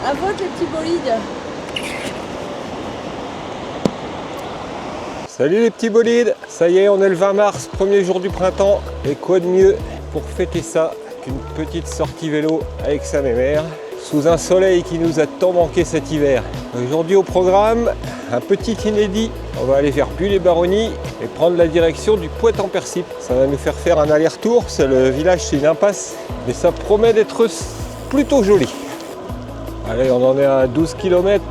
À votre les petits bolides. Salut les petits bolides. Ça y est, on est le 20 mars, premier jour du printemps. Et quoi de mieux pour fêter ça qu'une petite sortie vélo avec sa mémère sous un soleil qui nous a tant manqué cet hiver. Aujourd'hui au programme, un petit inédit. On va aller vers Buis-les-Baronnies et prendre la direction du Poët-en-Persip. Ça va nous faire un aller-retour. C'est le village, c'est une impasse, mais ça promet d'être plutôt joli. Allez, on en est à 12 km.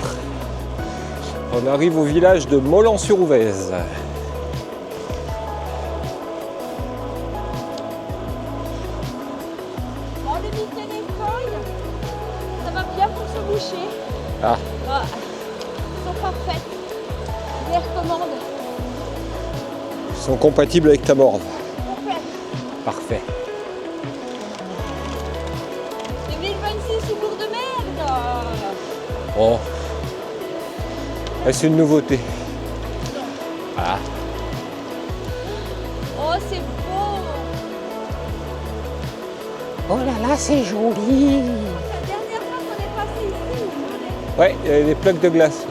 On arrive au village de Mollans-sur-Ouvèze. On évite les feuilles. Ça va bien pour se boucher. Ah, Ah, elles sont parfaites. Je les recommande. ils sont compatibles avec ta morve. Parfait. Parfait. 2026 humour de merde. Bon. Est-ce une nouveauté? Ah, Oh, c'est beau. oh là là, c'est joli. La dernière fois qu'on est passé ici, on est... Ouais, il y a des plaques de glace.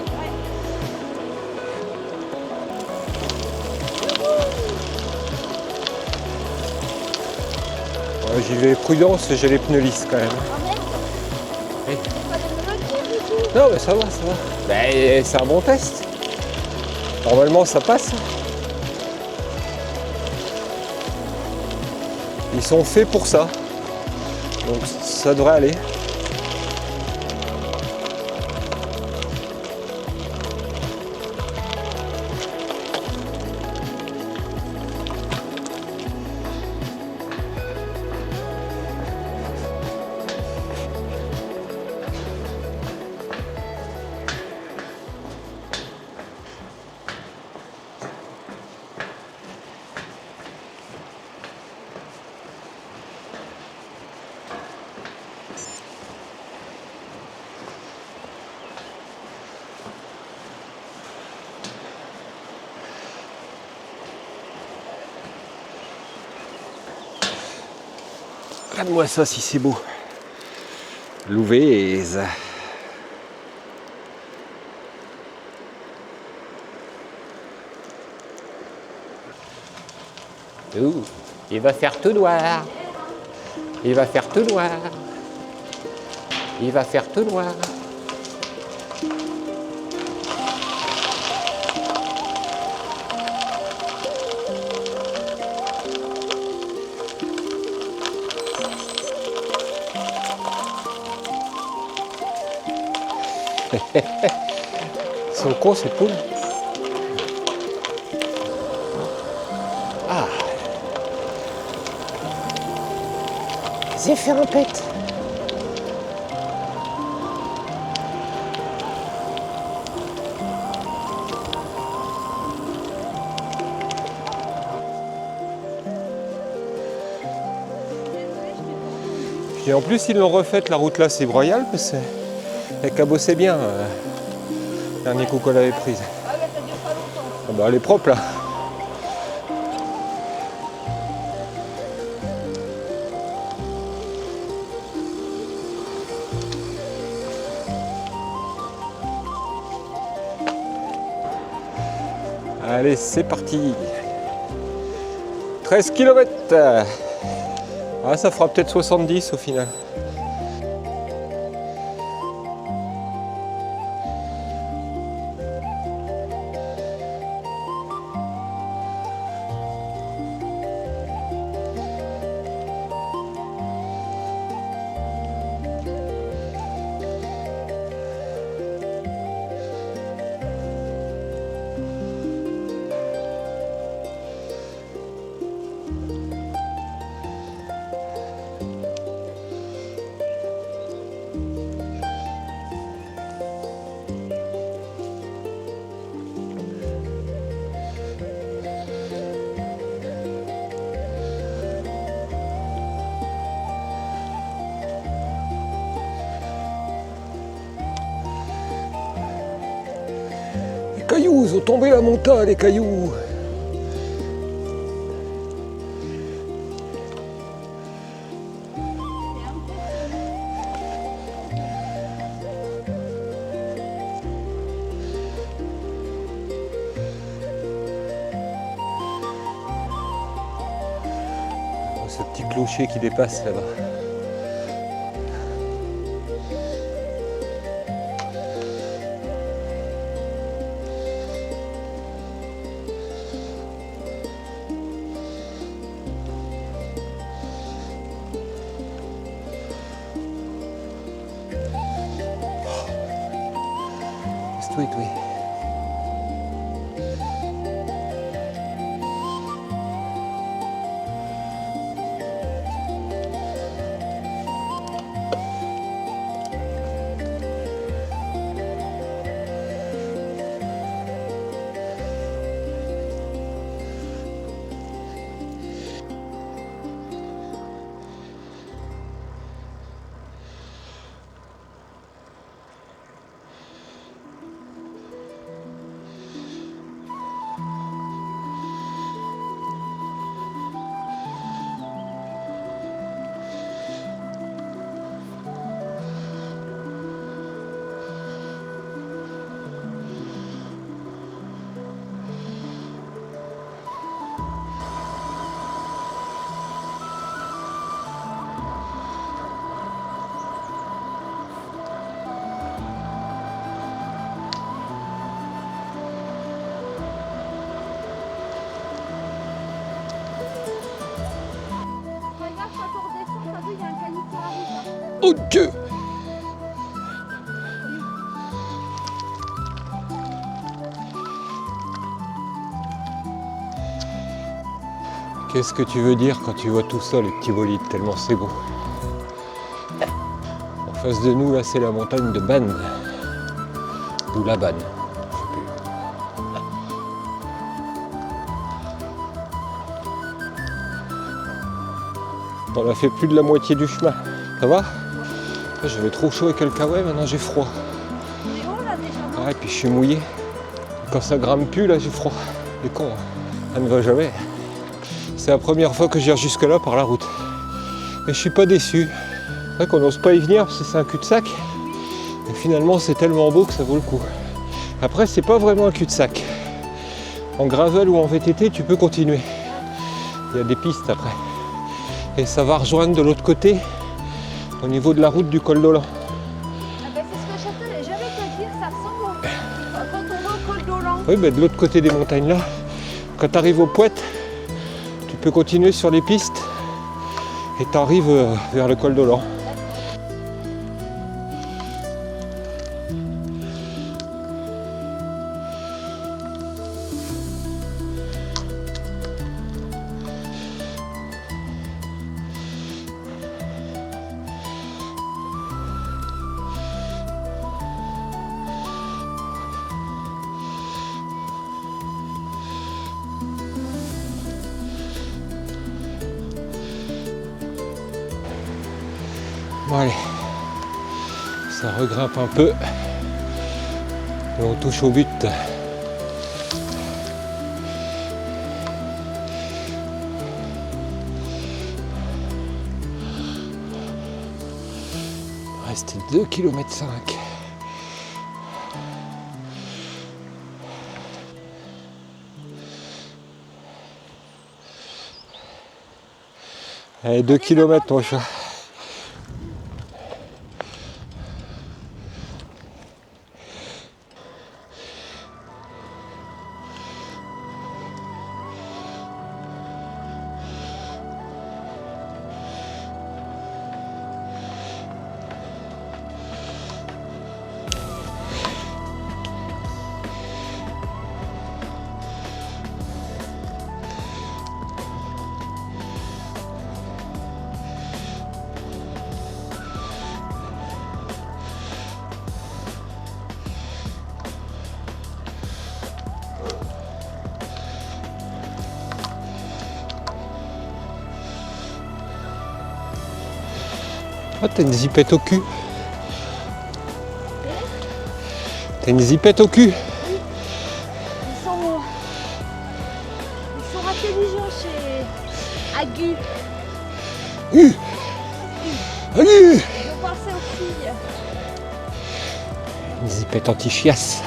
Ouais, j'y vais prudence, j'ai les pneus lisses quand même. Oh merde. Oui. Pas de me retirer du tout. Non, mais ça va, ça va. Ben, c'est un bon test. Normalement, ça passe. Ils sont faits pour ça. Donc, ça devrait aller. Regarde-moi ça si c'est beau. L'Ouvèze. Ouh, il va faire tout noir. Il va faire tout noir. Il va faire tout noir. Ils sont cons ces poules. Ah, j'ai fait un pet. Et en plus ils l'ont refaite la route là, c'est royal parce qu'elle cabossait bien. Dernier coup qu'on l'avait prise. Ah ouais, ça dure pas longtemps. Ah bah, elle est propre là. Allez, c'est parti. 13 km. Ah, ça fera peut-être 70 au final. cailloux, ils ont tombé la montagne, les cailloux. ce petit clocher qui dépasse là-bas. Oui, oui. Oh Dieu! Qu'est-ce que tu veux dire quand tu vois tout ça, les petits bolides, tellement c'est beau. En face de nous, là, c'est la montagne de Banne. Ou la Banne. Je sais plus. On a fait plus de la moitié du chemin. Ça va? J'avais trop chaud avec le kawaii, maintenant j'ai froid. On est haut là déjà. Ah, et puis je suis mouillé. Quand ça grimpe plus, là j'ai froid. C'est con, hein. Ça ne va jamais. C'est la première fois que je viens jusque là par la route. Et je suis pas déçu. C'est vrai qu'on n'ose pas y venir parce que c'est un cul-de-sac. Et finalement c'est tellement beau que ça vaut le coup. Après c'est pas vraiment un cul-de-sac. En gravel ou en VTT tu peux continuer. Il y a des pistes après. Et ça va rejoindre de l'autre côté. Au niveau de la route du col d'Olan. Ah ben c'est ce que j'allais te dire, ça ressemble quand on va au col d'Olan. Oui, ben de l'autre côté des montagnes là, quand tu arrives aux Poètes, tu peux continuer sur les pistes et tu arrives vers le col d'Olan. Bon allez, ça regrimpe un peu et on touche au but. Il reste 2,5 km. Allez, 2 km ton chat. Ah, t'as une zipette au cul. T'as une zipette au cul. Ils sont intelligents chez Agu. Allez. Ils ont pensé aux filles. Une zipette anti-chiasse.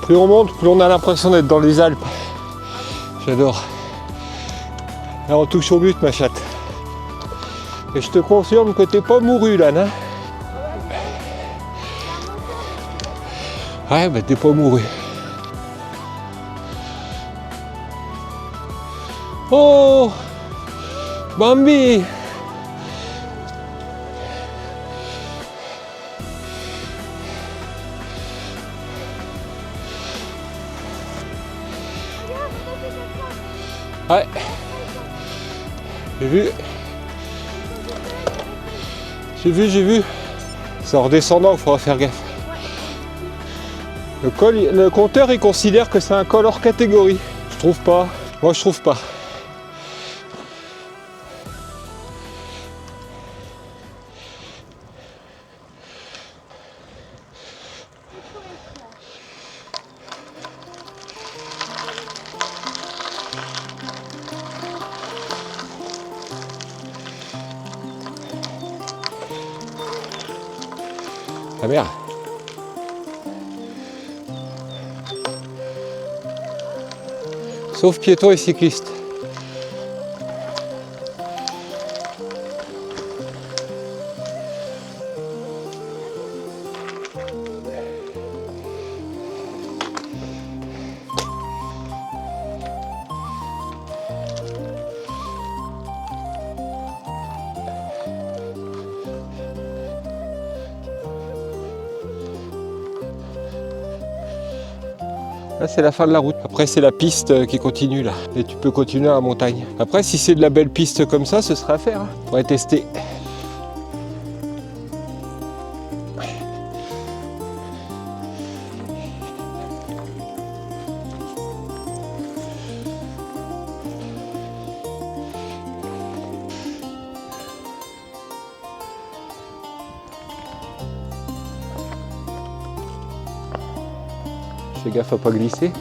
Plus on monte, plus on a l'impression d'être dans les Alpes. J'adore. Là, on touche au but, ma chatte. Et je te confirme que t'es pas mouru, là, hein. Ouais, bah t'es pas mouru. Oh Bambi! Ouais. J'ai vu. J'ai vu. C'est en redescendant qu'il faudra faire gaffe. Le compteur il considère que c'est un col hors catégorie. Je trouve pas. Moi je trouve pas. Ah merde. Sauf piétons et cyclistes. Là c'est la fin de la route. Après c'est la piste qui continue là. Et tu peux continuer à la montagne. Après si c'est de la belle piste comme ça, ce sera à faire. Faudrait tester. Fais gaffe à pas glisser.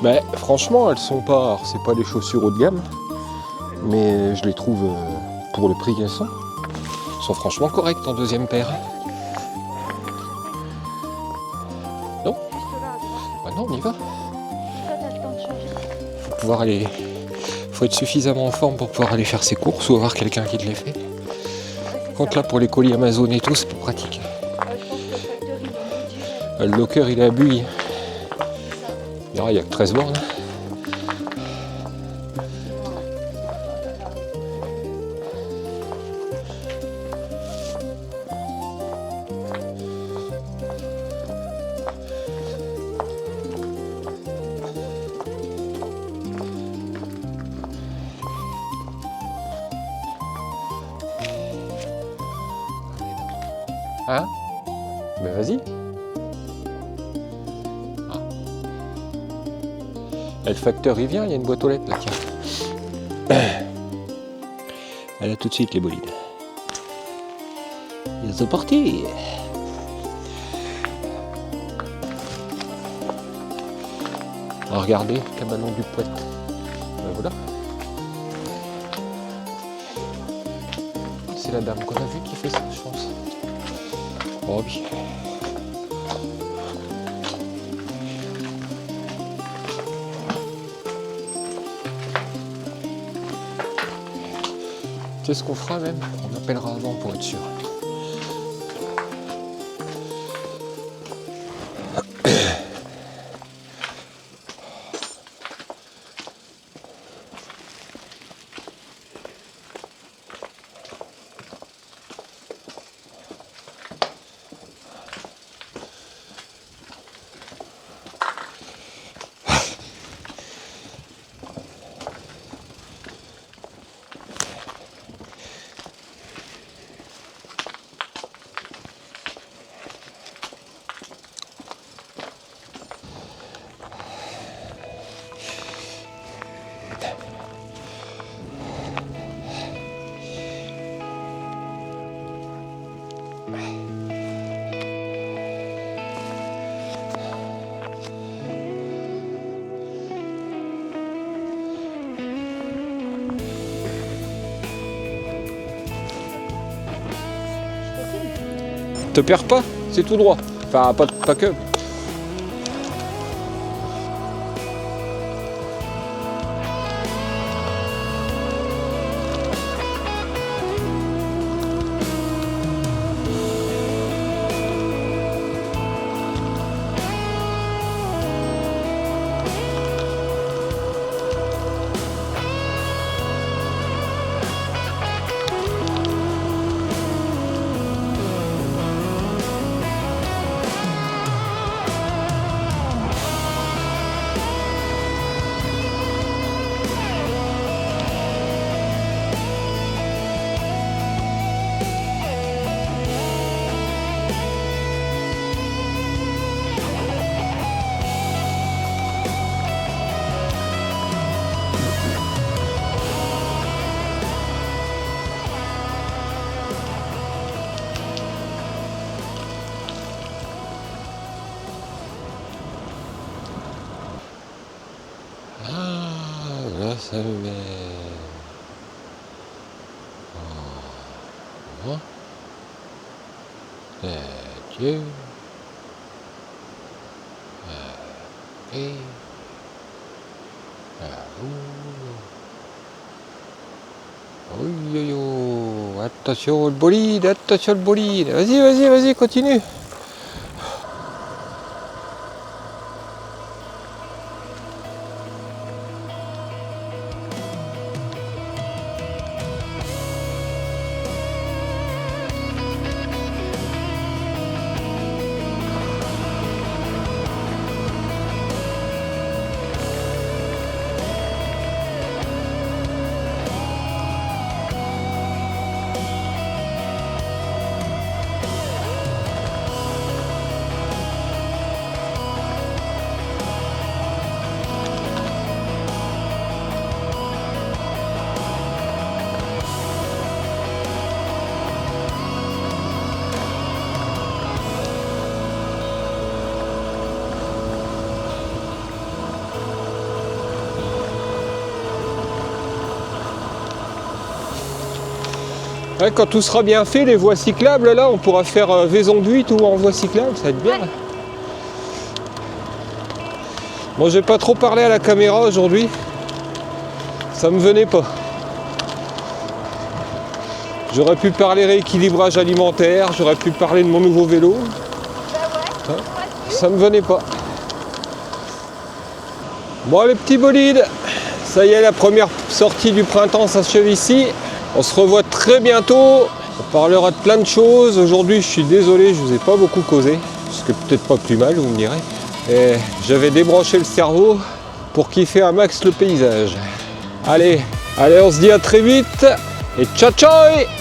Ben, franchement, elles sont pas. Alors, c'est pas des chaussures haut de gamme, mais je les trouve pour le prix qu'elles sont. Elles sont franchement correctes en deuxième paire. Non ? Bah non, on y va. Faut pouvoir aller. Faut être suffisamment en forme pour pouvoir aller faire ses courses ou avoir quelqu'un qui te les fait. Contre là pour les colis Amazon et tout, c'est pas pratique. Le locker il est à Buis. Il n'y a que 13 bornes. Hein? Ben vas-y. Ah. Et le facteur il vient, il y a une boîte aux lettres là, tiens. Elle a tout de suite les bolides. Ils sont partis. Alors regardez, cabanon du Poète. Ben voilà. C'est la dame qu'on a vue qui fait ça, je pense. Oh oui. Tu sais ce qu'on fera même? On appellera avant pour être sûr. Te perds pas, c'est tout droit. Enfin, pas que. sa mère. Oh. Adieu. Et attention le bolide, attention le bolide. Vas-y, vas-y, vas-y, continue. Ouais, quand tout sera bien fait, les voies cyclables, là, on pourra faire Vaison-Duit ou en voie cyclable, ça va être bien. Allez. Bon, j'ai pas trop parlé à la caméra aujourd'hui, ça me venait pas. J'aurais pu parler rééquilibrage alimentaire, j'aurais pu parler de mon nouveau vélo, Bah ouais. ça me venait pas. Bon, les petits bolides, ça y est, la première sortie du printemps s'achève ici. On se revoit très bientôt, on parlera de plein de choses. Aujourd'hui, je suis désolé, je vous ai pas beaucoup causé, ce qui est peut-être pas plus mal, vous me direz. Et j'avais débranché le cerveau pour kiffer un max le paysage. Allez, on se dit à très vite et ciao ciao!